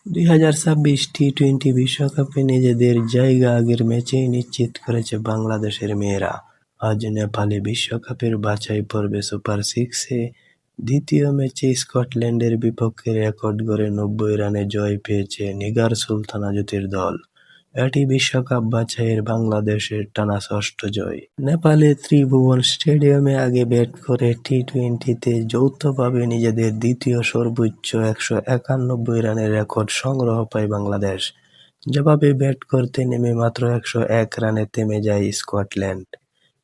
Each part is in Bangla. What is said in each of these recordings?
2026 টি-20 বিশ্বকাপে নিজেদের জায়গা আগের ম্যাচেই নিশ্চিত করেছে বাংলাদেশের মেয়েরা। আজ নেপালে বিশ্বকাপের বাছাই পর্বে সুপার সিক্সে দ্বিতীয় ম্যাচে স্কটল্যান্ডের বিপক্ষে রেকর্ড গড়ে 90 রানে জয় পেয়েছে নিগার সুলতানা জুটির দল। এটি বিশ্বকাপ বাছাইয়ের বাংলাদেশের টানা ষষ্ঠ জয়। নেপালে ত্রিভুবন স্টেডিয়ামে আগে ব্যাট করে টি-20তে যৌথভাবে নিজেদের দ্বিতীয় সর্বোচ্চ 191 রানের রেকর্ড সংগ্রহ পায় বাংলাদেশ। জবাবে ব্যাট করতে নেমে মাত্র 101 রানে থেমে যায় স্কটল্যান্ড।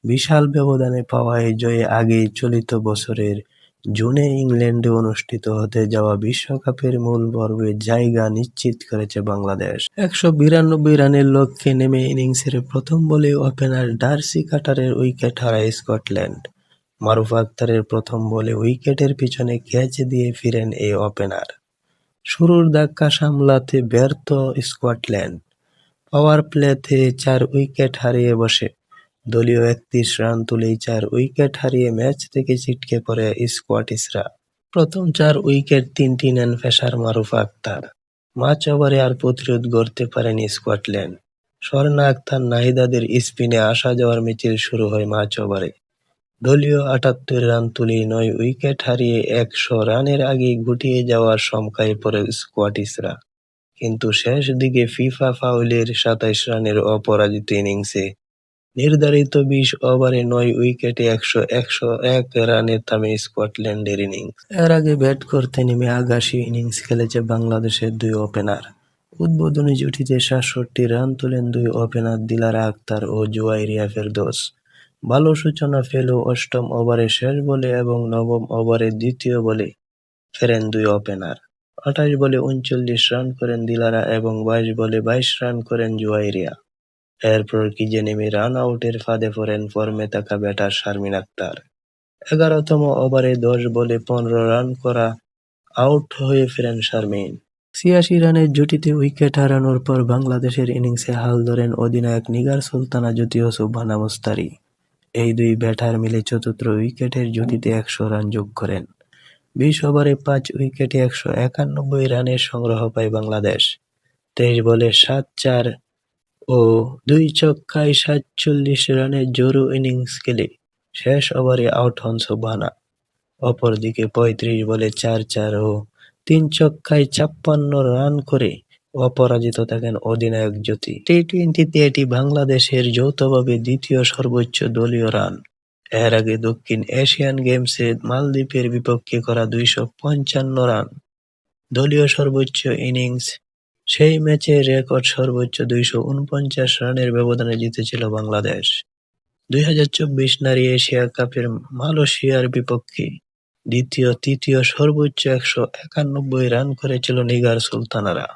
বিশাল ব্যবধানে পাওয়া এই জয়ে আগেই চলিত বছরের জুনে ইংল্যান্ডে অনুষ্ঠিত হতে যাওয়া বিশ্বকাপের মূল পর্বে জায়গা নিশ্চিত করেছে বাংলাদেশ। 192 রানের লক্ষ্যে নেমে ইনিংসের প্রথম বলে ওপেনার ডার্সি কাটারের উইকেট হারায় স্কটল্যান্ড। মারুফ আক্তারের প্রথম বলে উইকেটের পিছনে ক্যাচ দিয়ে ফিরেন এই ওপেনার। শুরুর ধাক্কা সামলাতে ব্যর্থ স্কটল্যান্ড। পাওয়ার প্লেতে 4 উইকেট হারিয়ে বসে। দলীয় 31 রান তুলেই 4 উইকেট হারিয়ে ম্যাচ থেকে ছিটকে পড়ে স্কটিশরা। প্রথম 4 উইকেট 3টি নেন পেসার মারুফ আক্তার। মাঝ ওভারে আর প্রতিরোধ গড়তে পারেনি স্কটল্যান্ড। স্বর্ণা আক্তার নাহিদাদের স্পিনে আসা যাওয়ার মিছিল শুরু হয় মাঝ ওভারে। দলীয় 78 রান তুলেই 9 উইকেট হারিয়ে 100 রানের আগেই গুটিয়ে যাওয়ার শঙ্কায় পড়ে স্কটিশরা। কিন্তু শেষ দিকে ফিফা ফাউলের 27 রানের অপরাজিত ইনিংসে নির্ধারিত 20 ওভারে 9 উইকেটে 101 রানে থামে স্কটল্যান্ডের ইনিংস। এর আগে ব্যাট করতে নেমে আগাশী ইনিংস খেলেছে বাংলাদেশের 2 ওপেনার। উদ্বোধনী জুটিতে 67 রান তোলেন 2 ওপেনার দিলারা আক্তার ও জুয়াইরিয়া ফেরদৌস। ভালো সূচনা পেলেও 8ম ওভারে শেষ বলে এবং 9ম ওভারের দ্বিতীয় বলে ফেরেন 2 ওপেনার। 28 বলে 39 রান করেন দিলারা এবং 22 বলে 22 রান করেন জুয়াইরিয়া। এরপর ক্রিজে নেমে রান আউটের ফাঁদে পড়েন ফর্মে থাকা ব্যাটার শারমিন আক্তার। 11তম ওভারে 10 বলে 15 রান করা আউট হয়ে ফেরেন শারমিন। 86 রানের জুটিতে উইকেট হারানোর পর বাংলাদেশের ইনিংসে হাল ধরেন অধিনায়ক নিগার সুলতানা জুটি ও সুবহানা মুস্তারি। এই 2 ব্যাটার মিলে চতুর্থ উইকেটের জুটিতে 100 রান যোগ করেন। 20 ওভারে 5 উইকেটে 191 রানের সংগ্রহ পায় বাংলাদেশ। 23 বলে 7-4 ও 2 ছক্কায় 47 রানের জোরো ইনিংস খেলে শেষ ওভারে আউট হন সুবহানা। অপরদিকে 35 বলে 4-4 ও 3 ছক্কায় 56 রান করে অপরাজিত থাকেন অধিনায়ক জ্যোতি। টি-20তে এটি বাংলাদেশের যৌথভাবে দ্বিতীয় সর্বোচ্চ দলীয় রান। এর আগে দক্ষিণ এশিয়ান গেমসে মালদ্বীপের বিপক্ষে করা 255 রান দলীয় সর্বোচ্চ ইনিংস। সেই ম্যাচে রেকর্ড সর্বোচ্চ 249 রানের ব্যবধানে জিতেছিল বাংলাদেশ। 2024 নারী এশিয়া কাপের মালয়েশিয়ার বিপক্ষে তৃতীয় সর্বোচ্চ 191 রান করেছিল নিগার সুলতানারা।